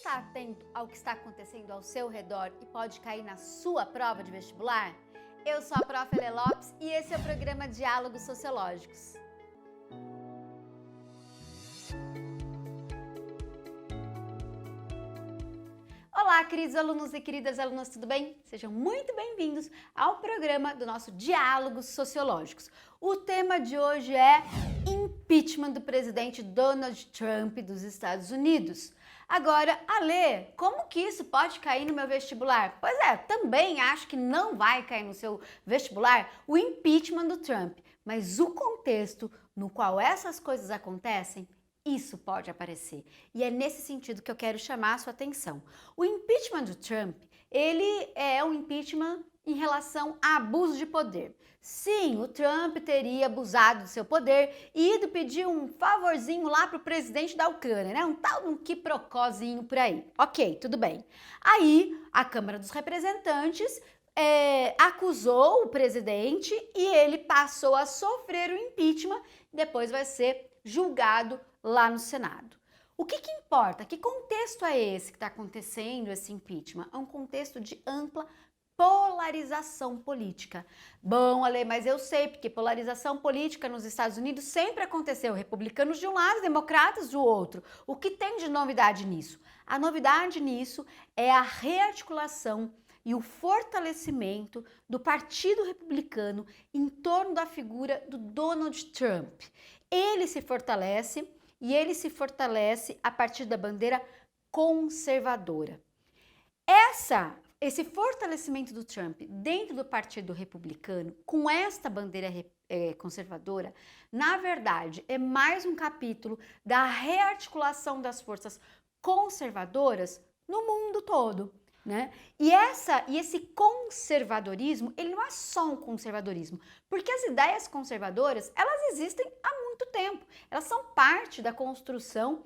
está atento ao que está acontecendo ao seu redor e pode cair na sua prova de vestibular? Eu sou a Prof. Elê Lopes e esse é o programa Diálogos Sociológicos. Olá, queridos alunos e queridas alunas, tudo bem? Sejam muito bem-vindos ao programa do nosso Diálogos Sociológicos. O tema de hoje é impeachment do presidente Donald Trump dos Estados Unidos. Agora, Alê, como que isso pode cair no meu vestibular? Pois é, também acho que não vai cair no seu vestibular o impeachment do Trump, mas o contexto no qual essas coisas acontecem, isso pode aparecer. E é nesse sentido que eu quero chamar a sua atenção. O impeachment do Trump, ele é um impeachment em relação a abuso de poder. Sim, o Trump teria abusado do seu poder e ido pedir um favorzinho lá para o presidente da Ucrânia, né? Um tal de um quiprocózinho por aí. Ok, tudo bem. Aí, a Câmara dos Representantes acusou o presidente e ele passou a sofrer o impeachment, depois vai ser julgado lá no Senado. O que importa? Que contexto é esse que está acontecendo, esse impeachment? É um contexto de ampla polarização política. Bom, Ale, mas eu sei, porque polarização política nos Estados Unidos sempre aconteceu, republicanos de um lado, democratas do outro. O que tem de novidade nisso? A novidade nisso é a rearticulação e o fortalecimento do Partido Republicano em torno da figura do Donald Trump. Ele se fortalece e ele se fortalece a partir da bandeira conservadora. Esse fortalecimento do Trump dentro do Partido Republicano, com esta bandeira conservadora, na verdade, é mais um capítulo da rearticulação das forças conservadoras no mundo todo, né? E esse conservadorismo, ele não é só um conservadorismo, porque as ideias conservadoras, elas existem há muito tempo, elas são parte da construção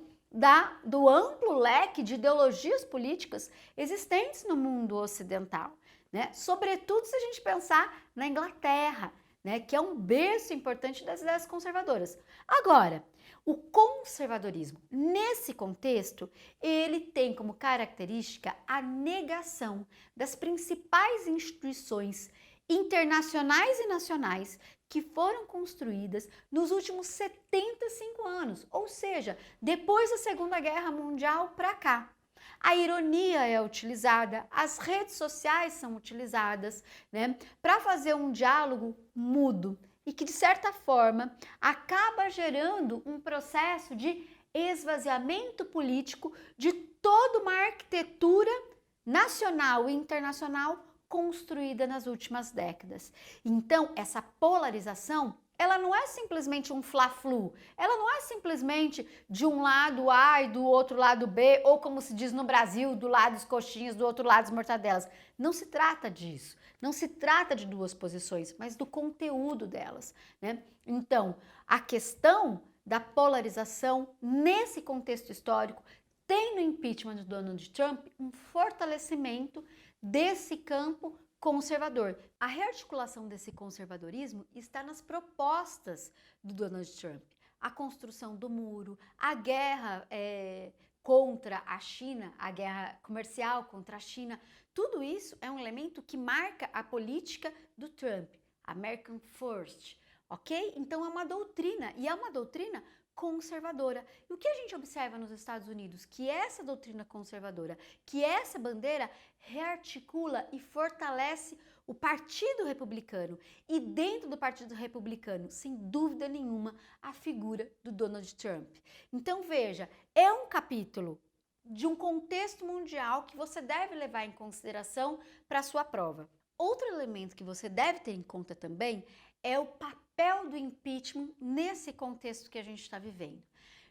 do amplo leque de ideologias políticas existentes no mundo ocidental, né? Sobretudo se a gente pensar na Inglaterra, né? Que é um berço importante das ideias conservadoras. Agora, o conservadorismo, nesse contexto, ele tem como característica a negação das principais instituições internacionais e nacionais que foram construídas nos últimos 75 anos, ou seja, depois da Segunda Guerra Mundial para cá. A ironia é utilizada, as redes sociais são utilizadas, né, para fazer um diálogo mudo e que, de certa forma, acaba gerando um processo de esvaziamento político de toda uma arquitetura nacional e internacional construída nas últimas décadas. Então, essa polarização, ela não é simplesmente um fla-flu, ela não é simplesmente de um lado A e do outro lado B, ou como se diz no Brasil, do lado dos coxinhas, do outro lado das mortadelas. Não se trata disso, não se trata de duas posições, mas do conteúdo delas, né? Então, a questão da polarização nesse contexto histórico tem no impeachment de Donald Trump um fortalecimento desse campo conservador. A rearticulação desse conservadorismo está nas propostas do Donald Trump. A construção do muro, a guerra contra a China, a guerra comercial contra a China, tudo isso é um elemento que marca a política do Trump, American First, ok? Então é uma doutrina, e é uma doutrina conservadora. E o que a gente observa nos Estados Unidos? Que essa doutrina conservadora, que essa bandeira rearticula e fortalece o Partido Republicano. E dentro do Partido Republicano, sem dúvida nenhuma, a figura do Donald Trump. Então veja, é um capítulo de um contexto mundial que você deve levar em consideração para a sua prova. Outro elemento que você deve ter em conta também é o papel do impeachment nesse contexto que a gente está vivendo.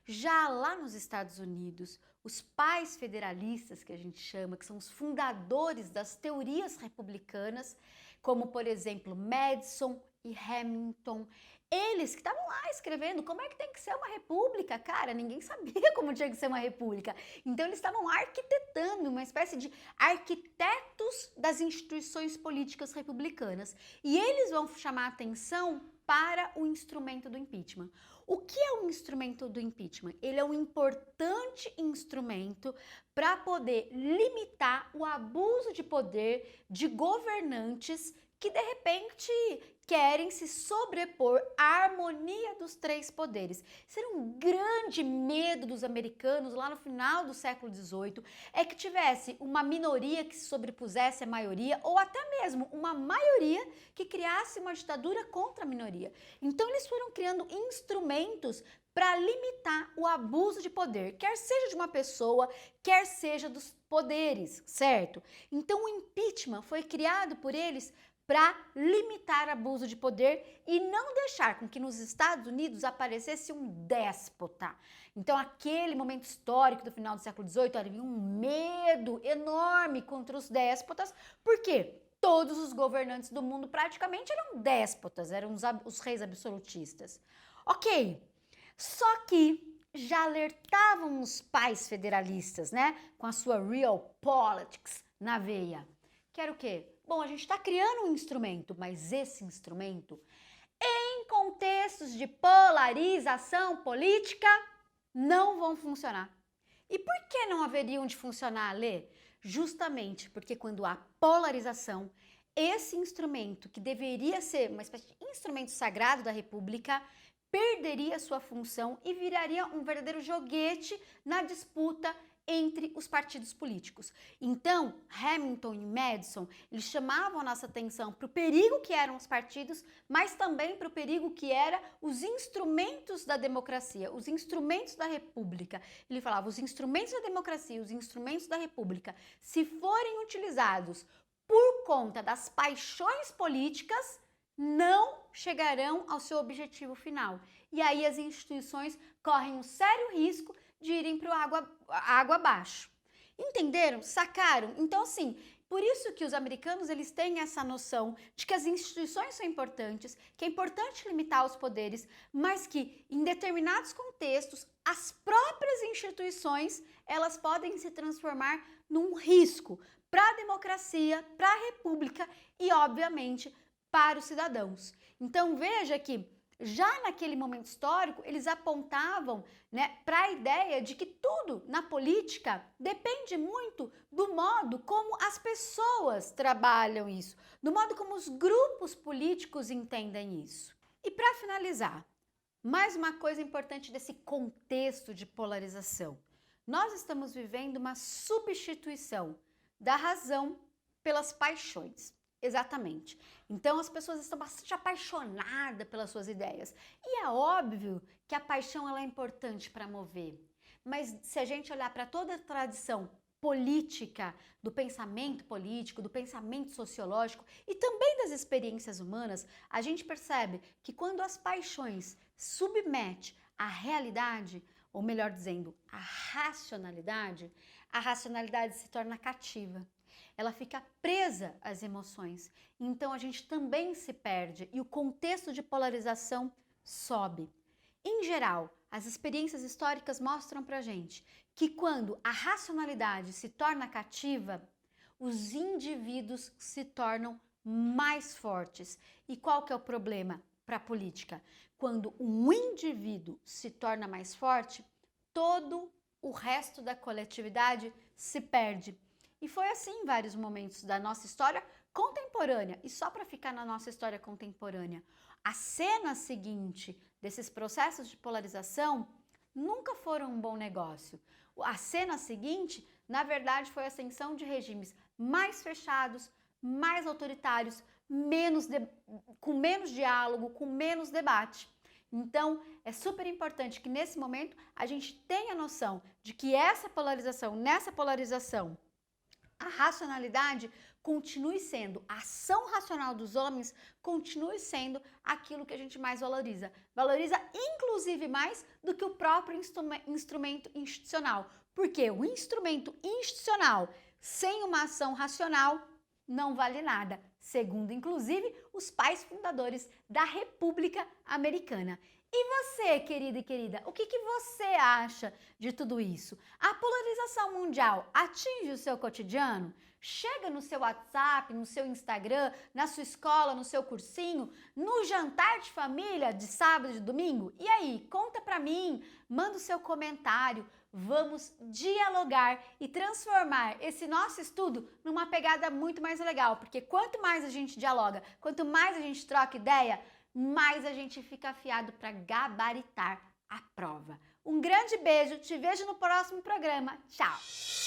Já lá nos Estados Unidos, os pais federalistas, que a gente chama, que são os fundadores das teorias republicanas, como, por exemplo, Madison e Hamilton, eles que estavam lá escrevendo como é que tem que ser uma república, cara, ninguém sabia como tinha que ser uma república. Então eles estavam arquitetando uma espécie de arquitetos das instituições políticas republicanas. E eles vão chamar atenção para o instrumento do impeachment. O que é o instrumento do impeachment? Ele é um importante instrumento para poder limitar o abuso de poder de governantes que de repente querem se sobrepor à harmonia dos três poderes. Isso era um grande medo dos americanos lá no final do século XVIII, é que tivesse uma minoria que se sobrepusesse à maioria, ou até mesmo uma maioria que criasse uma ditadura contra a minoria. Então eles foram criando instrumentos para limitar o abuso de poder, quer seja de uma pessoa, quer seja dos poderes, certo? Então o impeachment foi criado por eles para limitar abuso de poder e não deixar com que nos Estados Unidos aparecesse um déspota. Então, aquele momento histórico do final do século XVIII, havia um medo enorme contra os déspotas, porque todos os governantes do mundo praticamente eram déspotas, eram os reis absolutistas. Ok, só que já alertavam os pais federalistas, né, com a sua real politics na veia. Que era o quê? Bom, a gente está criando um instrumento, mas esse instrumento, em contextos de polarização política, não vão funcionar. E por que não haveriam de funcionar, Lê? Justamente porque quando há polarização, esse instrumento, que deveria ser uma espécie de instrumento sagrado da República, perderia sua função e viraria um verdadeiro joguete na disputa entre os partidos políticos. Então, Hamilton e Madison, eles chamavam a nossa atenção para o perigo que eram os partidos, mas também para o perigo que eram os instrumentos da democracia, os instrumentos da república. Ele falava, os instrumentos da democracia, os instrumentos da república, se forem utilizados por conta das paixões políticas, não chegarão ao seu objetivo final. E aí as instituições correm um sério risco de irem para água abaixo. Entenderam? Sacaram? Então, assim, por isso que os americanos eles têm essa noção de que as instituições são importantes, que é importante limitar os poderes, mas que em determinados contextos as próprias instituições elas podem se transformar num risco para a democracia, para a república e, obviamente, para os cidadãos. Então, veja que já naquele momento histórico, eles apontavam, né, para a ideia de que tudo na política depende muito do modo como as pessoas trabalham isso, do modo como os grupos políticos entendem isso. E para finalizar, mais uma coisa importante desse contexto de polarização. Nós estamos vivendo uma substituição da razão pelas paixões. Exatamente. Então as pessoas estão bastante apaixonadas pelas suas ideias. E é óbvio que a paixão ela é importante para mover. Mas se a gente olhar para toda a tradição política, do pensamento político, do pensamento sociológico e também das experiências humanas, a gente percebe que quando as paixões submetem à realidade, ou melhor dizendo, à racionalidade, a racionalidade se torna cativa. Ela fica presa às emoções, então a gente também se perde e o contexto de polarização sobe. Em geral, as experiências históricas mostram pra gente que quando a racionalidade se torna cativa, os indivíduos se tornam mais fortes. E qual que é o problema para a política? Quando um indivíduo se torna mais forte, todo o resto da coletividade se perde. E foi assim em vários momentos da nossa história contemporânea. E só para ficar na nossa história contemporânea, a cena seguinte desses processos de polarização nunca foram um bom negócio. A cena seguinte, na verdade, foi a ascensão de regimes mais fechados, mais autoritários, com menos diálogo, com menos debate. Então, é super importante que nesse momento a gente tenha noção de que nessa polarização, a racionalidade continue sendo, a ação racional dos homens continue sendo aquilo que a gente mais valoriza. Valoriza inclusive mais do que o próprio instrumento institucional. Porque o instrumento institucional sem uma ação racional não vale nada, segundo inclusive os pais fundadores da República Americana. E você, querida e querida, o que você acha de tudo isso? A polarização mundial atinge o seu cotidiano? Chega no seu WhatsApp, no seu Instagram, na sua escola, no seu cursinho, no jantar de família de sábado e de domingo? E aí, conta pra mim, manda o seu comentário. Vamos dialogar e transformar esse nosso estudo numa pegada muito mais legal, porque quanto mais a gente dialoga, quanto mais a gente troca ideia, mais a gente fica afiado para gabaritar a prova. Um grande beijo, te vejo no próximo programa. Tchau!